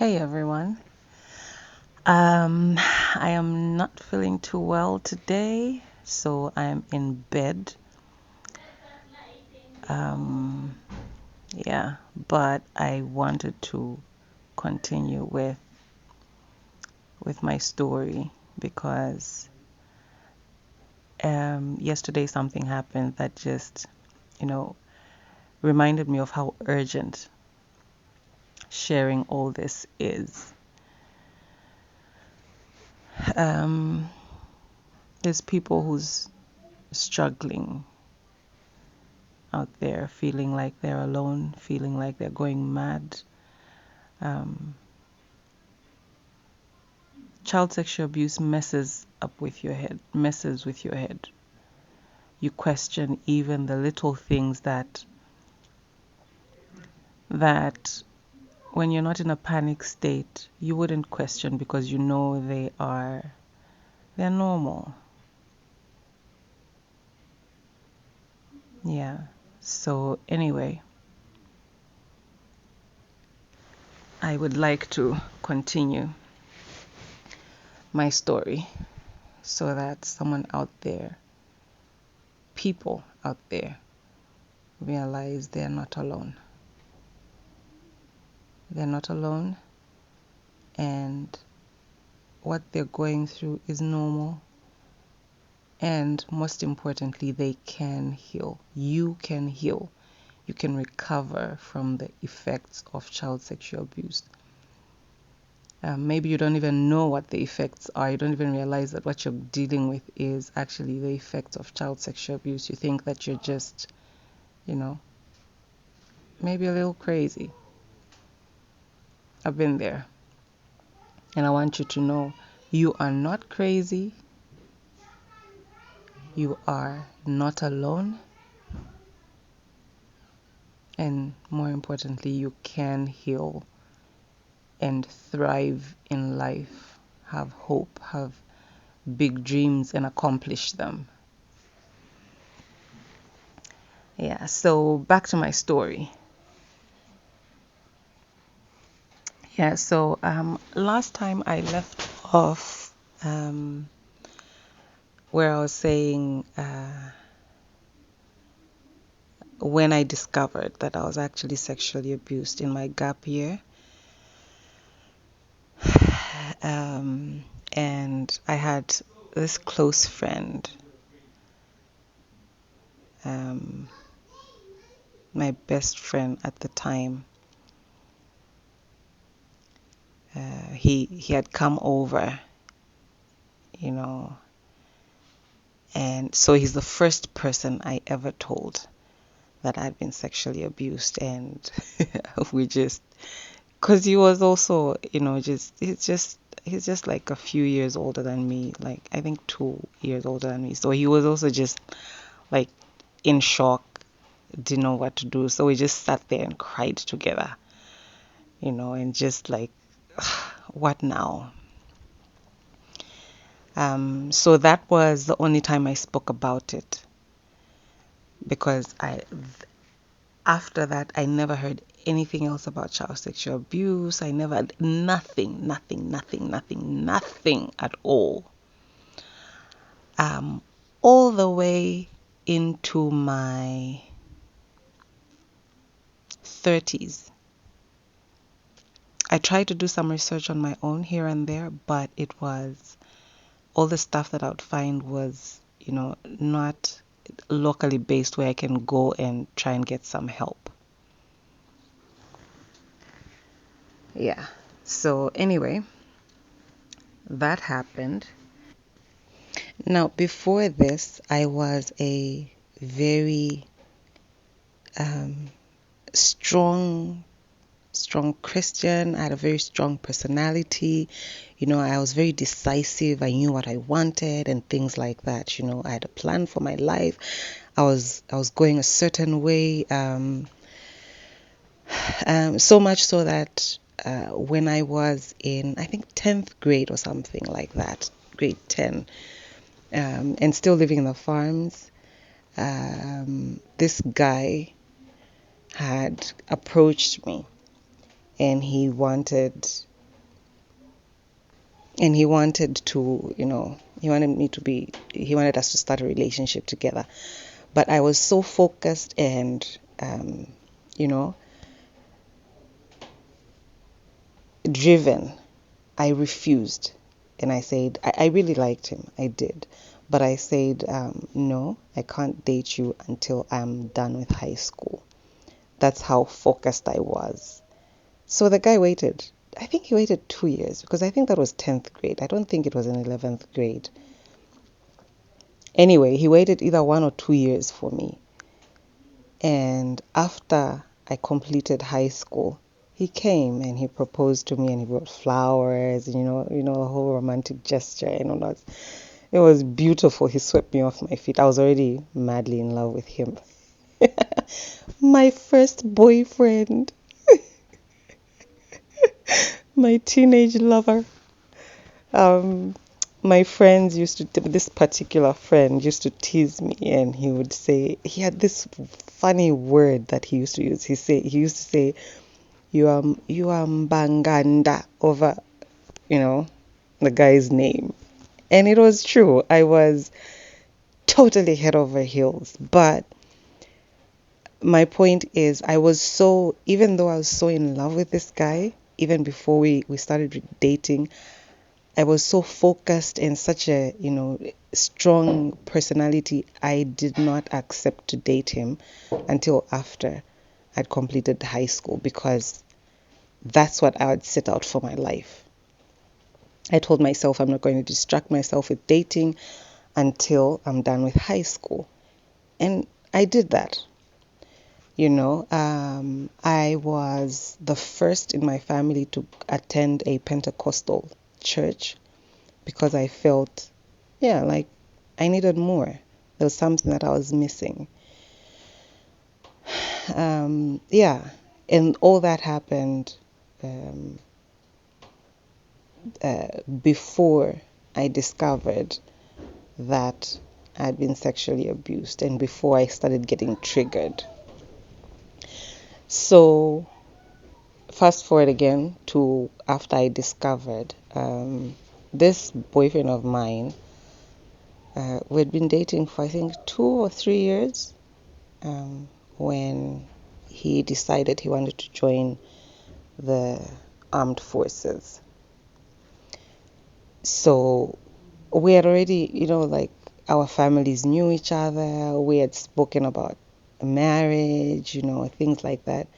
Hey everyone. I am not feeling too well today, so I'm in bed. Um, yeah, but I wanted to continue with my story because yesterday something happened that just, you know, reminded me of how urgent sharing all this is. Um, there's people who's struggling out there, feeling like they're alone, feeling like they're going mad. Child sexual abuse messes with your head. You question even the little things that when you're not in a panic state, you wouldn't question because you know they're normal. Yeah. So anyway, I would like to continue my story so that someone out there, people out there, realize they're not alone. They're not alone, and what they're going through is normal. And most importantly, they can heal. You can heal. You can recover from the effects of child sexual abuse. Maybe you don't even know what the effects are. You don't even realize that what you're dealing with is actually the effects of child sexual abuse. You think that you're just, maybe a little crazy. I've been there. And I want you to know you are not crazy. You are not alone. And more importantly, you can heal and thrive in life, have hope, have big dreams, and accomplish them. Yeah, so back to my story. Yeah, so last time I left off where I was saying when I discovered that I was actually sexually abused in my gap year. And I had this close friend, my best friend at the time. He had come over, and so he's the first person I ever told that I'd been sexually abused. And we just, because he was also, he's just like a few years older than me, like I think 2 years older than me. So he was also just like in shock, didn't know what to do. So we just sat there and cried together, and just like, what now? So that was the only time I spoke about it, because after that I never heard anything else about child sexual abuse. I never, nothing at all. All the way into my 30s. I tried to do some research on my own here and there, but it was all the stuff that I would find was, not locally based where I can go and try and get some help. Yeah. So anyway, that happened. Now, before this, I was a very strong Christian. I had a very strong personality. I was very decisive. I knew what I wanted and things like that. I had a plan for my life. I was going a certain way. So much so that when I was in, I think, 10th grade or something like that, grade 10, and still living in the farms, this guy had approached me, and he wanted And he wanted to, he wanted us to start a relationship together. But I was so focused and, you know, driven. I refused. And I said, I really liked him. I did. But I said, no, I can't date you until I'm done with high school. That's how focused I was. So the guy waited. I think he waited 2 years because I think that was 10th grade. I don't think it was in 11th grade. Anyway, he waited either 1 or 2 years for me. And after I completed high school, he came and he proposed to me and he brought flowers and the whole romantic gesture and all that. It was beautiful. He swept me off my feet. I was already madly in love with him. My first boyfriend. My teenage lover. My friends this particular friend used to tease me, and he would say, he had this funny word that he used to use. He used to say, you are Mbanganda over, the guy's name. And it was true. I was totally head over heels. But my point is, even though I was so in love with this guy, even before we started dating, I was so focused and such a, strong personality, I did not accept to date him until after I'd completed high school, because that's what I would set out for my life. I told myself I'm not going to distract myself with dating until I'm done with high school. And I did that. I was the first in my family to attend a Pentecostal church because I felt, like I needed more. There was something that I was missing. And all that happened before I discovered that I'd been sexually abused and before I started getting triggered. So fast forward again to after I discovered this boyfriend of mine, we'd been dating for I think 2 or 3 years when he decided he wanted to join the armed forces. So we had already, our families knew each other. We had spoken about marriage, things like that.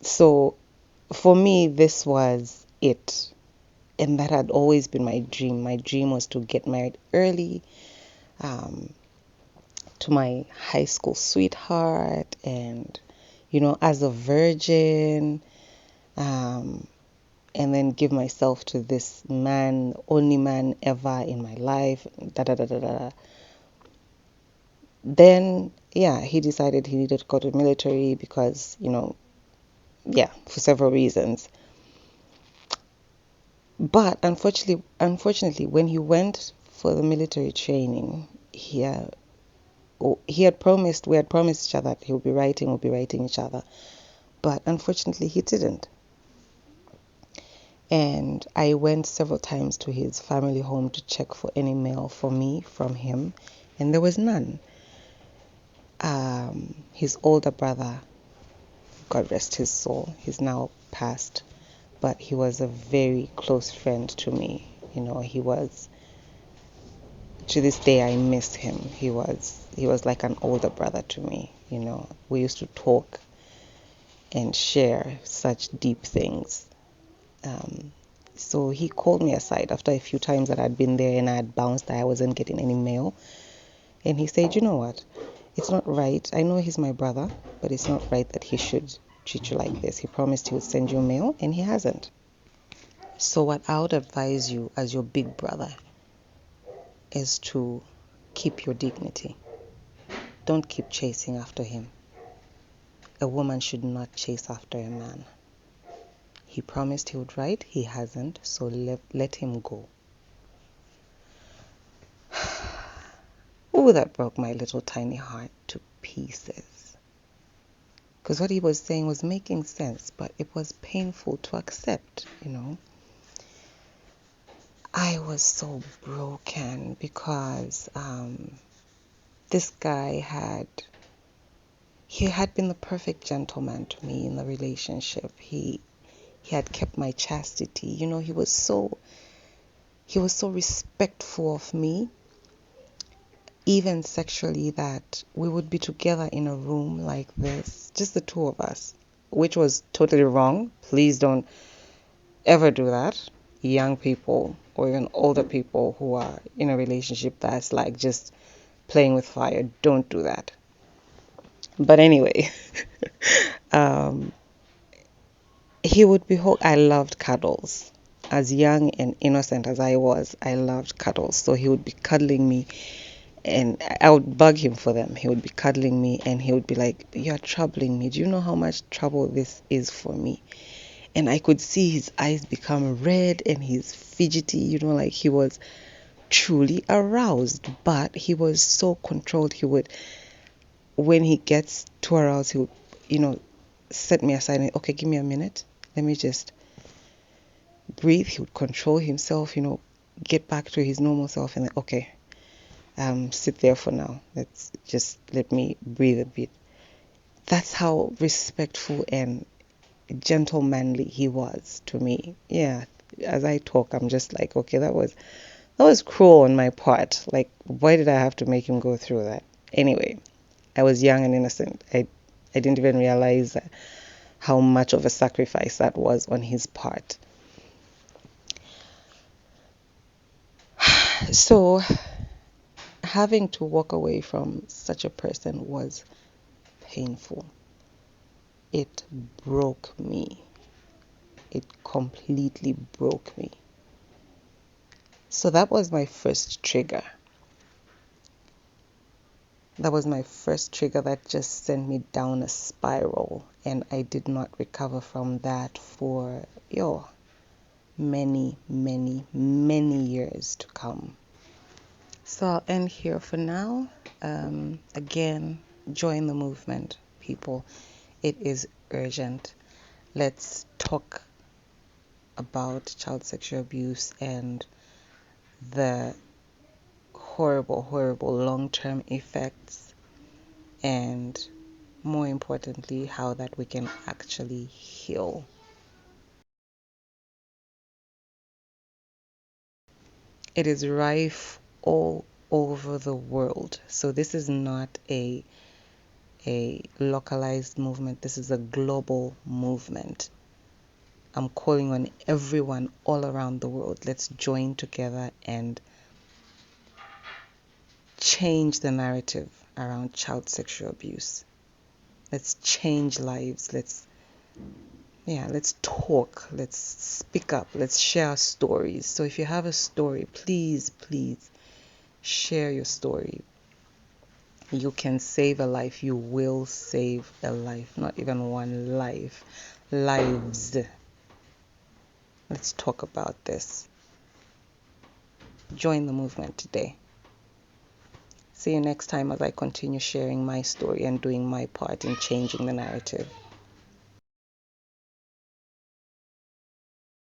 So for me, this was it. And that had always been my dream. My dream was to get married early to my high school sweetheart and, as a virgin, and then give myself to this man, only man ever in my life, da da da da da. Then, he decided he needed to go to the military because, for several reasons. But unfortunately, when he went for the military training, we had promised each other that we'll be writing each other. But unfortunately, he didn't. And I went several times to his family home to check for any mail for me from him, and there was none. His older brother, God rest his soul, he's now passed, but he was a very close friend to me. He was, to this day I miss him. He was like an older brother to me. We used to talk and share such deep things. So he called me aside after a few times that I'd been there and I had bounced, that I wasn't getting any mail. And he said, you know what? It's not right. I know he's my brother, but it's not right that he should treat you like this. He promised he would send you mail, and he hasn't. So what I would advise you as your big brother is to keep your dignity. Don't keep chasing after him. A woman should not chase after a man. He promised he would write. He hasn't, so let him go. Oh, that broke my little tiny heart to pieces. Because what he was saying was making sense, but it was painful to accept, I was so broken because this guy had been the perfect gentleman to me in the relationship. He had kept my chastity. You know, he was so respectful of me, even sexually, that we would be together in a room like this, just the two of us, which was totally wrong. Please don't ever do that. Young people or even older people who are in a relationship that's like just playing with fire, don't do that. But anyway, um, he would be I loved cuddles. As young and innocent as I was, I loved cuddles. So he would be cuddling me, and I would bug him for them. He would be cuddling me, and he would be like, "You're troubling me. Do you know how much trouble this is for me?" And I could see his eyes become red and he's fidgety, you know, like he was truly aroused, but he was so controlled. He would, when he gets too aroused, he would, you know, set me aside and, okay, give me a minute. Let me just breathe. He would control himself, you know, get back to his normal self and then, okay, sit there for now. Let me breathe a bit. That's how respectful and gentlemanly he was to me. Yeah, as I talk, I'm just like, okay, that was cruel on my part. Like, why did I have to make him go through that? Anyway, I was young and innocent. I didn't even realize how much of a sacrifice that was on his part. So, having to walk away from such a person was painful. It broke me. It completely broke me. So that was my first trigger. That was my first trigger that just sent me down a spiral, and I did not recover from that for many, many, many years to come. So I'll end here for now. Again, join the movement, people. It is urgent. Let's talk about child sexual abuse and the horrible, horrible long-term effects, and more importantly, how that we can actually heal. It is rife all over the world. So this is not a localized movement. This is a global movement. I'm calling on everyone all around the world. Let's join together and change the narrative around child sexual abuse. Let's change lives. Let's talk. Let's speak up. Let's share our stories. So if you have a story, please, please share your story. You can save a life. You will save a life. Not even one life. Lives. Let's talk about this. Join the movement today. See you next time as I continue sharing my story and doing my part in changing the narrative.